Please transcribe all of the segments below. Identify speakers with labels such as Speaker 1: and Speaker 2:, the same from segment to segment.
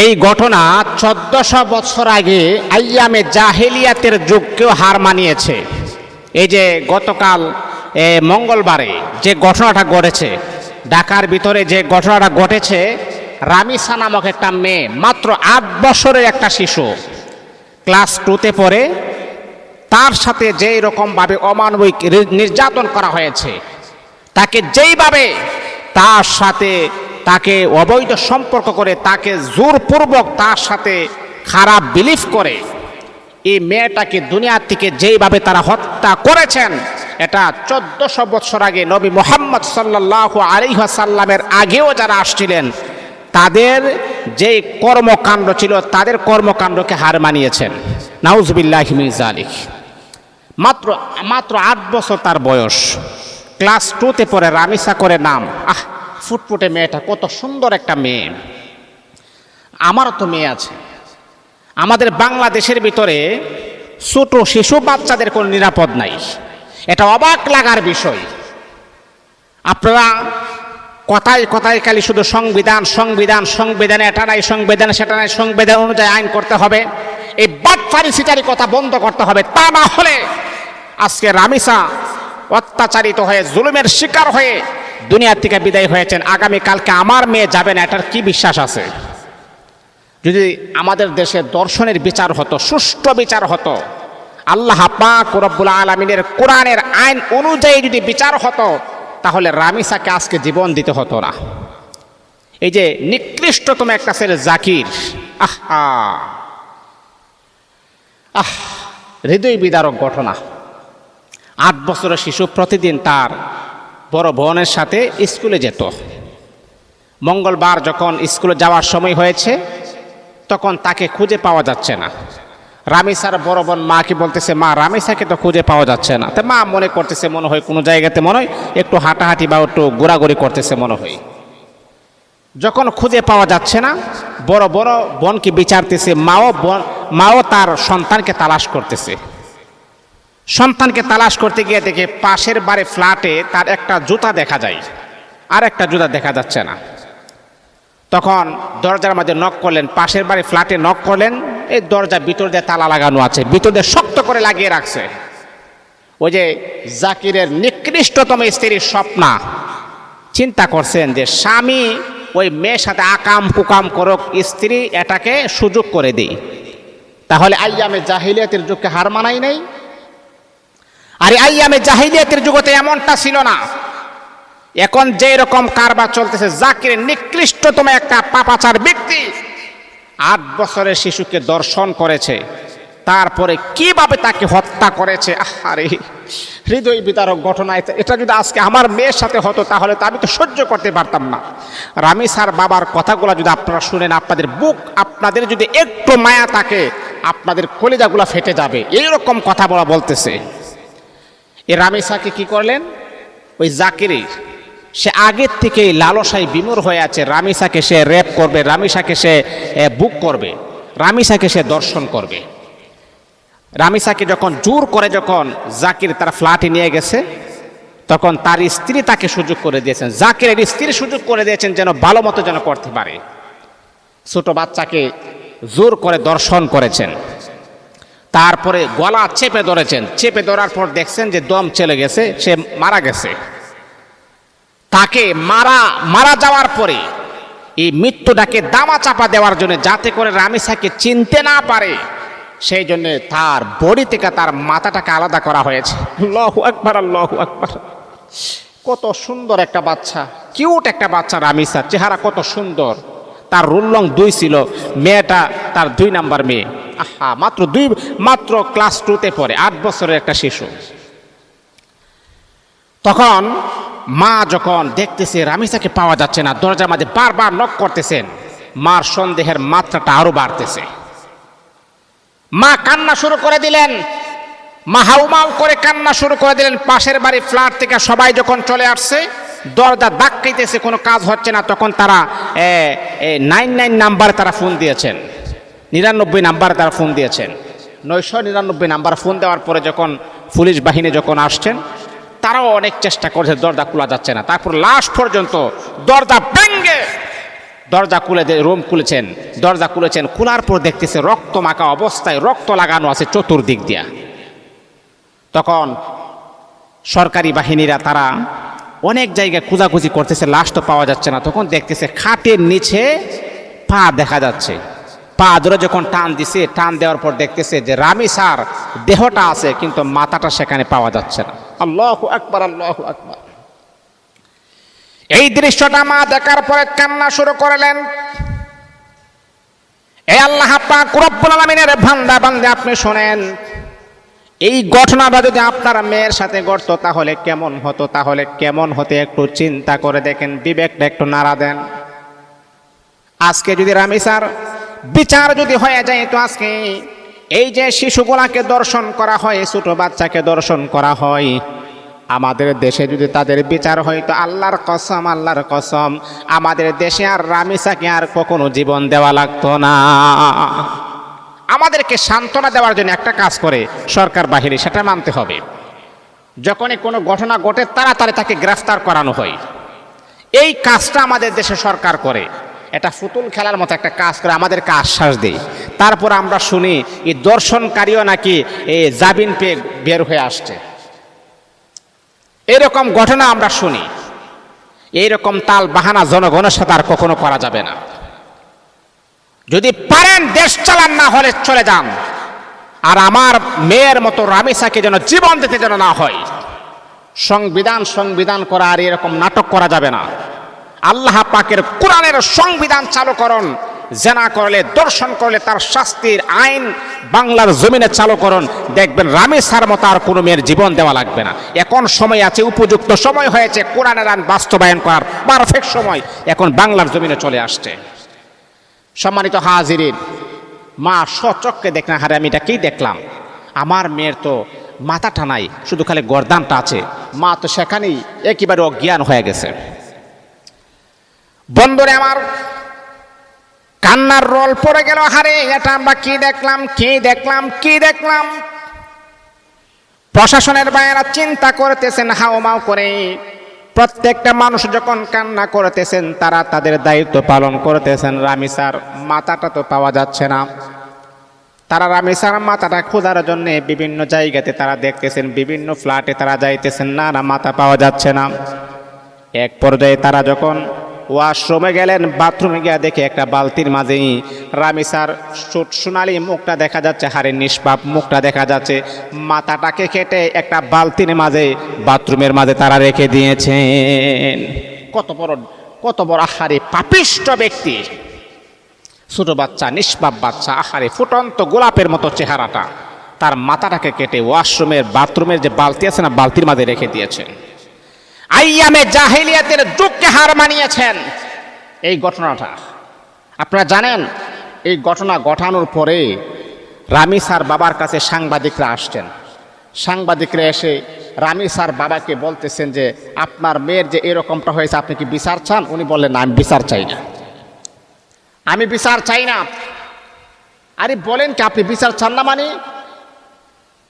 Speaker 1: এই ঘটনা 1400 বছর আগে আইয়ামে জাহেলিয়াতের যুগকেও হার মানিয়েছে। এই যে গতকাল মঙ্গলবারে যে ঘটনাটা ঘটেছে, ঢাকার ভিতরে যে ঘটনাটা ঘটেছে, রামিসা নামক একটা মেয়ে, মাত্র 8 বছরের একটা শিশু, ক্লাস 2তে পড়ে, তার সাথে যেই রকমভাবে অমানবিক নির্যাতন করা হয়েছে, তাকে যেইভাবে তার সাথে তাকে অবৈধ সম্পর্ক করে, তাকে জোরপূর্বক তার সাথে খারাপ বিলিভ করে এই মেয়েটাকে দুনিয়া থেকে যেইভাবে তারা হত্যা করেছেন, এটা 1400 বছর আগে নবী মুহাম্মদ সাল্লাল্লাহু আলাইহি ওয়াসাল্লামের আগেও যারা আসছিলেন তাদের যে কর্মকাণ্ড ছিল, তাদের কর্মকাণ্ডকে হার মানিয়েছেন। নাউজুবিল্লাহি মিন যালিক। মাত্র 8 বছর তার বয়স, ক্লাস 2তে পড়ে, রামিসা করে নাম। ফুটফুটে মেয়েটা, কত সুন্দর একটা মেয়ে। আমারও তো মেয়ে আছে। আমাদের বাংলাদেশের ভিতরে ছোট শিশু বাচ্চাদের কোনো নিরাপদ নাই, এটা অবাক লাগার বিষয়। আপনারা কথায় কথায় খালি শুধু সংবিধান সংবিধান সংবিধান, এটা নাই সংবিধান, সেটা নাই সংবিধান অনুযায়ী আইন করতে হবে, এই বাটফারি সিটারি কথা বন্ধ করতে হবে। তা না হলে আজকে রামিসা অত্যাচারিত হয়ে, জুলুমের শিকার হয়ে দুনিয়া থেকে বিদায় হয়েছেন, আগামীকালকে আমার মেয়ে যাবে না, এটার কি বিশ্বাস আছে? যদি আমাদের দেশে দর্শনের বিচার হতো, সুষ্ঠু বিচার হতো, আল্লাহ পাক রব্বুল আলামিনের কোরআনের আইন অনুযায়ী যদি বিচার হতো, তাহলে রামিসাকে আজকে জীবন দিতে হতো না। এই যে নিকৃষ্টতম একটা ছেলে জাকির, হৃদয় বিদারক ঘটনা। 8 বছরের শিশু প্রতিদিন তার বড় বোনের সাথে স্কুলে যেত। মঙ্গলবার যখন স্কুলে যাওয়ার সময় হয়েছে, তখন তাকে খুঁজে পাওয়া যাচ্ছে না। রামিসার বড় বোন মাকে বলতেছে, মা রামিসাকে তো খুঁজে পাওয়া যাচ্ছে না। তো মা মনে করতেছে মনে হয় কোনো জায়গাতে মনে হয় একটু হাঁটাহাঁটি বা একটু ঘোরাঘুরি করতেছে মনে হয়। যখন খুঁজে পাওয়া যাচ্ছে না, বড় বড় বোনকে বিচারতেছে, মাও তার সন্তানকে তালাশ করতেছে। সন্তানকে তালাশ করতে গিয়ে দেখে পাশের বাড়ি ফ্ল্যাটে তার একটা জুতা দেখা যায়, আর একটা জুতা দেখা যাচ্ছে না। তখন দরজার মাঝে নক করলেন, পাশের বাড়ি ফ্ল্যাটে নক করলেন, এই দরজা ভিতর দিয়ে তালা লাগানো আছে, ভিতর দিয়ে শক্ত করে লাগিয়ে রাখছে। ওই যে জাকিরের নিকৃষ্টতম স্ত্রী স্বপ্না চিন্তা করছেন যে স্বামী ওই মেয়ের সাথে আকাম কুকাম করুক, স্ত্রী এটাকে সুযোগ করে দেই, তাহলে আইয়ামে জাহিলিয়াতের যুগকে হার মানাই নাই। আর আইয়ামে জাহিলিয়াতের যুগতে এমনটা ছিল না। এখন যে রকম কারবার চলতেছে, জাকিরের নিকৃষ্টতম একটা পাপাচার ব্যক্তি 8 বছরের শিশুকে দর্শন করেছে, তারপরে কিভাবে তাকে হত্যা করেছে। আরে হৃদয় বিদারক ঘটনা। এটা যদি আজকে আমার মেয়ের সাথে হতো, তাহলে তো আমি তো সহ্য করতে পারতাম না। রামিসার বাবার কথাগুলো যদি আপনারা শুনেন, আপনাদের বুক, আপনাদের যদি একটু মায়া থাকে, আপনাদের কলিজাগুলো ফেটে যাবে। এইরকম কথা বলতেছে। এই রামিসাকে কি করলেন, ওই জাকিরি সে আগের থেকেই লালসায় বিমূঢ় হয়ে আছে। রামিসাকে সে রেপ করবে, রামিসাকে সে বুক করবে, রামিসাকে সে দর্শন করবে। রামিসাকে যখন জোর করে যখন জাকির তার ফ্ল্যাটে নিয়ে গেছে, তখন তার স্ত্রী তাকে সুযোগ করে দিয়েছেন, জাকিরের স্ত্রী সুযোগ করে দিয়েছেন যেন ভালো মতো যেন করতে পারে। ছোট বাচ্চাকে জোর করে দর্শন করেছেন, তারপরে গলা চেপে ধরেছেন। চেপে ধরার পর দেখছেন যে দম চলে গেছে, সে মারা গেছে। তাকে মারা যাওয়ার পরে এই মৃত্যুটাকে দামা চাপা দেওয়ার জন্য, যাতে করে রামিসাকে চিনতে না পারে, সেই জন্য তার বডি থেকে তার মাথাটাকে আলাদা করা হয়েছে। আল্লাহু আকবার, আল্লাহু আকবার। কত সুন্দর একটা বাচ্চা, কিউট একটা বাচ্চা রামিসা, চেহারা কত সুন্দর। তার রোল নং 2 ছিল, মেয়েটা তার 2 নাম্বার মেয়ে। মাত্র ক্লাস 2তে পড়ে, 8 বছরের একটা শিশু। তখন মা যখন দেখতেছে রামিসাকে পাওয়া যাচ্ছে না, দরজার মাঝে বারবার নক করতেছেন, মার সন্দেহের মাত্রাটা আরো বাড়তেছে। মা কান্না শুরু করে দিলেন, মা হাউমাউ করে কান্না শুরু করে দিলেন। পাশের বাড়ি ফ্ল্যাট থেকে সবাই যখন চলে আসছে, দরজা ধাক্কাইতেছে, কোনো কাজ হচ্ছে না, তখন তারা 99 নাম্বারে তারা ফোন দিয়েছেন, 99 নাম্বারে তারা ফোন দিয়েছেন। 999 নাম্বার ফোন দেওয়ার পরে যখন পুলিশ বাহিনী যখন আসছেন, তারাও অনেক চেষ্টা করছে, দরজা খোলা যাচ্ছে না। তারপর লাস্ট পর্যন্ত দরজা ভেঙে দরজা রুম খুলেছেন, দরজা খুলেছেন, খোলার পর দেখতেছে রক্ত মাখা অবস্থায়, রক্ত লাগানো আছে চতুর্দিক দিয়া। তখন সরকারি বাহিনীরা তারা অনেক জায়গায় খোঁজাখুঁজি করতেছে, লাশ তো পাওয়া যাচ্ছে না। তখন দেখতেছে খাটের নিচে পা দেখা যাচ্ছে। পা ধরে যখন টান দিছে, টান দেওয়ার পর দেখতেছে যে রামিসার দেহটা আছে কিন্তু মাথাটা সেখানে পাওয়া যাচ্ছে না। আল্লাহু আকবার, আল্লাহু আকবার। এই দৃশ্যটা মা দেখার পরে কান্না শুরু করলেন। এই আল্লাহ পাক রব্বুল আলামিনের বান্দা বান্দা, আপনি শুনেন, এই ঘটনাটা যদি আপনার মেয়ের সাথে ঘটতো তাহলে কেমন হতো, তাহলে কেমন হতে একটু চিন্তা করে দেখেন, বিবেকটা একটু নাড়া দেন। আজকে যদি রামিসার বিচার যদি হয়ে যায়, তো আজকে এই যে শিশুগুলাকে দর্শন করা হয়, ছোট বাচ্চাকে দর্শন করা হয়, আমাদের দেশে যদি তাদের বিচার হয়, তো আল্লাহর কসম, আল্লাহর কসম, আমাদের দেশে আর রামিসাকে আর কখনো জীবন দেওয়া লাগতো না। আমাদেরকে সান্ত্বনা দেওয়ার জন্য একটা কাজ করে সরকার বাহিনী, সেটা মানতে হবে। যখনই কোনো ঘটনা ঘটে তাড়াতাড়ি তাকে গ্রেফতার করানো হয়। এই কাজটা আমাদের দেশে সরকার করে। এটা ফুতুল খেলার মতো একটা কাজ করে আমাদেরকে আশ্বাস দেয়। তারপর আমরা শুনি এই দর্শনকারীও নাকি এই জামিন পেয়ে বের হয়ে আসছে। এরকম ঘটনা আমরা শুনি। এইরকম তাল বাহানা জনগণের সাথে আর কখনো করা যাবে না। যদি পারেন দেশ চালান, না হলে চলে যান। আর আমার মেয়ের মতো রামিসাকে যেন জীবন দিতে যেন না হয়। সংবিধান করা আর এরকম নাটক করা যাবে না। আল্লাহ পাকের কোরআনের সংবিধান চালু করুন। জেনা করলে, দর্শন করলে তার শাস্তির আইন বাংলার জমিনে চালু করুন। দেখবেন রামিসার মতো আর কোনো মেয়ের জীবন দেওয়া লাগবে না। এখন সময় আছে, উপযুক্ত সময় হয়েছে কোরআনের আইন বাস্তবায়ন করার পারফেক্ট সময় এখন বাংলার জমিনে চলে আসছে। সম্মানিত হাজিরিন, মা সচক্ষে দেখলেন, হারে আমি এটা কি দেখলাম, আমার মেয়ের তো মাথাটা নাই, শুধু খালি গর্দানটা আছে। মা তো সেখানেই একেবারে অজ্ঞান হয়ে গেছে। বন্ধুরে আমার, কান্নার রোল পড়ে গেল। হারে এটা আমরা কি দেখলাম, কি দেখলাম, কি দেখলাম। প্রশাসনের বাইরা চিন্তা করতেছেন হাওমাও করে। প্রত্যেকটা মানুষ যখন কান্না করতেছেন, তারা তাদের দায়িত্ব পালন করতেছেন। রামিসার মাথাটা তো পাওয়া যাচ্ছে না। তারা রামিসার মাথাটা খোঁজার জন্য বিভিন্ন জায়গাতে তারা দেখতেছেন, বিভিন্ন ফ্ল্যাটে তারা যাইতেছেন, না মাথা পাওয়া যাচ্ছে না। এক পর্যায়ে তারা যখন ওয়াশরুমে গেলেন, বাথরুমে গিয়ে দেখে একটা বালতির মাঝেই রামিসার সোনালি মুখটা দেখা যাচ্ছে, হাড়ের নিষ্পাপ মুখটা দেখা যাচ্ছে। মাথাটাকে কেটে একটা বালতির মাঝে, বাথরুমের মাঝে তারা রেখে দিয়েছেন। কত বড় আহারে পাপিষ্ট ব্যক্তি! ছোট বাচ্চা, নিষ্পাপ বাচ্চা, আহারে ফুটন্ত গোলাপের মতো চেহারাটা, তার মাথাটাকে কেটে ওয়াশরুমের বাথরুমের যে বালতি আছে না, বালতির মাঝে রেখে দিয়েছেন। আইয়ামে জাহিলিয়াতের যুগকে হার মানিয়েছেন। এই ঘটনাটা আপনারা জানেন। এই ঘটনা ঘটানোর পরে রামিসার বাবার কাছে সাংবাদিকরা আসছেন। সাংবাদিকরা এসে রামিসার বাবাকে বলতেছেন যে আপনার মেয়ের যে এরকমটা হয়েছে, আপনি কি বিচার চান? উনি বললেন, না, আমি বিচার চাই না, আমি বিচার চাই না। আরে বলেন কি, আপনি বিচার চান না মানে?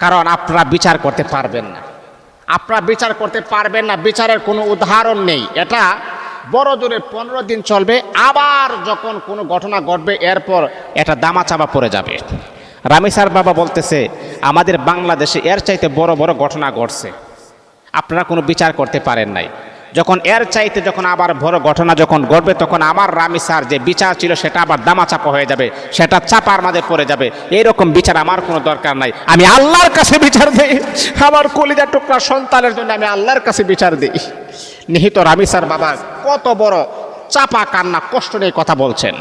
Speaker 1: কারণ আপনারা বিচার করতে পারবেন না। আপনারা বিচার করতে পারবেন না, বিচারের কোনো উদাহরণ নেই। এটা বড় জোরে 15 দিন চলবে, আবার যখন কোনো ঘটনা ঘটবে এরপর এটা দামাচাপা পড়ে যাবে। রামিসার বাবা বলতেছে, আমাদের বাংলাদেশে এর চাইতে বড় বড় ঘটনা ঘটছে, আপনারা কোনো বিচার করতে পারেন নাই। যখন এর চাইতে যখন আবার বড় ঘটনা যখন ঘটবে, তখন আমার রামিসার যে বিচার ছিল সেটা আবার দামাচাপা হয়ে যাবে, সেটা চাপার মাঝে পড়ে যাবে। এইরকম বিচার আমার কোনো দরকার নাই। আমি আল্লাহর কাছে বিচার দিই, আমার কলিজা টুকরা সন্তানের জন্য আমি আল্লাহর কাছে বিচার দিই। নিহিত রামিসার বাবা কত বড় চাপা কান্না, কষ্ট নিয়ে কথা বলছেন।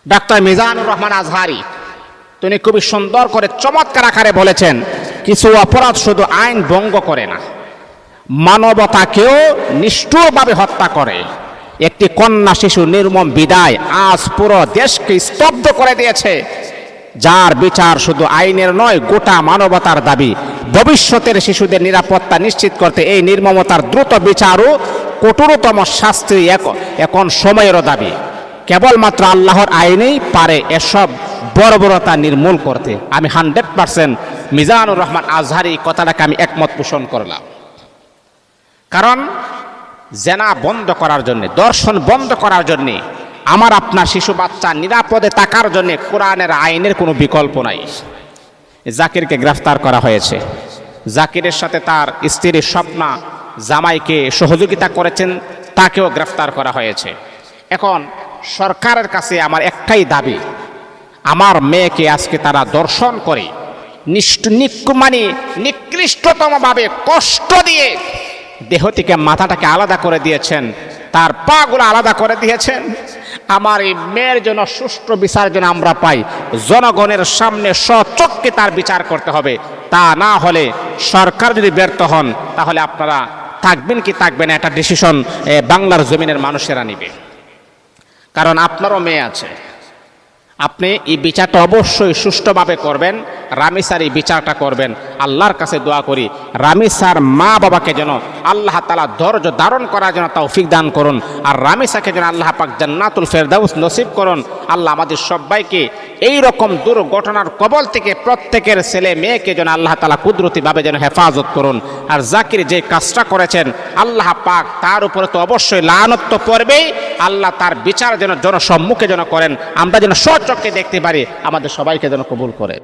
Speaker 1: ডাক্তার মিজানুর রহমান আজহারি তিনি খুবই সুন্দর করে চমৎকার আকারে বলেছেন, কিছু অপরাধ শুধু আইন ভঙ্গ করে না, মানবতাকেও নিষ্ঠুরভাবে হত্যা করে। একটি কন্যা শিশু নির্মম বিদায় আজ পুরো দেশকে স্তব্ধ করে দিয়েছে, যার বিচার শুধু আইনের নয়, গোটা মানবতার দাবি। ভবিষ্যতের শিশুদের নিরাপত্তা নিশ্চিত করতে এই নির্মমতার দ্রুত বিচার ও কঠোরতম শাস্তি এখন সময়েরও দাবি। কেবলমাত্র আল্লাহর আইনেই পারে এসব বর্বরতা নির্মূল করতে। আমি 100% মিজানুর রহমান আজহারি কথাটাকে আমি একমত পোষণ করলাম। কারণ জেনা বন্ধ করার জন্যে, দর্শন বন্ধ করার জন্যে, আমার আপনার শিশু বাচ্চা নিরাপদে থাকার জন্যে কোরআনের আইনের কোনো বিকল্প নাই। জাকিরকে গ্রেফতার করা হয়েছে। জাকিরের সাথে তার স্ত্রী স্বপ্না জামাইকে সহযোগিতা করেছেন, তাকেও গ্রেফতার করা হয়েছে। এখন সরকারের কাছে আমার একটাই দাবি, আমার মেয়েকে আজকে তারা দর্শন করে নিকৃষ্টতমভাবে কষ্ট দিয়ে দেহ থেকে মাথাটাকে আলাদা করে দিয়েছেন, তার পাগুলো আলাদা করে দিয়েছেন। আমার এই মেয়ের জন্য সুষ্ঠু বিচার যেন আমরা পাই, জনগণের সামনে সচক্ষে তার বিচার করতে হবে। তা না হলে সরকার যদি ব্যর্থ হন, তাহলে আপনারা থাকবেন কি থাকবেন একটা ডিসিশন বাংলার জমিনের মানুষেরা নেবে। কারণ আপনারও মেয়ে আছে, আপনি এই বিচারটা অবশ্যই সুষ্ঠুভাবে করবেন। রামিসার এই বিচারটা করবেন। আল্লাহর কাছে দোয়া করি রামিসার মা বাবাকে যেন আল্লাহ তাআলা ধৈর্য ধারণ করার জন্য তৌফিক দান করুন, আর রামিসাকে যেন আল্লাহ পাক জান্নাতুল ফেরদাউস নসিব করুন। আল্লাহ আমাদের সবাইকে এই রকম দুর্ঘটনার কবল থেকে প্রত্যেকের ছেলে মেয়েকে যেন আল্লাহ তাআলা কুদরতিভাবে যেন হেফাজত করুন। আর জাকির যে কাজটা করেছেন, আল্লাহ পাক তার উপরে তো অবশ্যই লানত তো পড়বেই, আল্লাহ তার বিচার যেন জনসম্মুখে যেন করেন, আমরা যেন সচক্ষে দেখতে পারি, আমাদের সবাইকে যেন কবুল করে।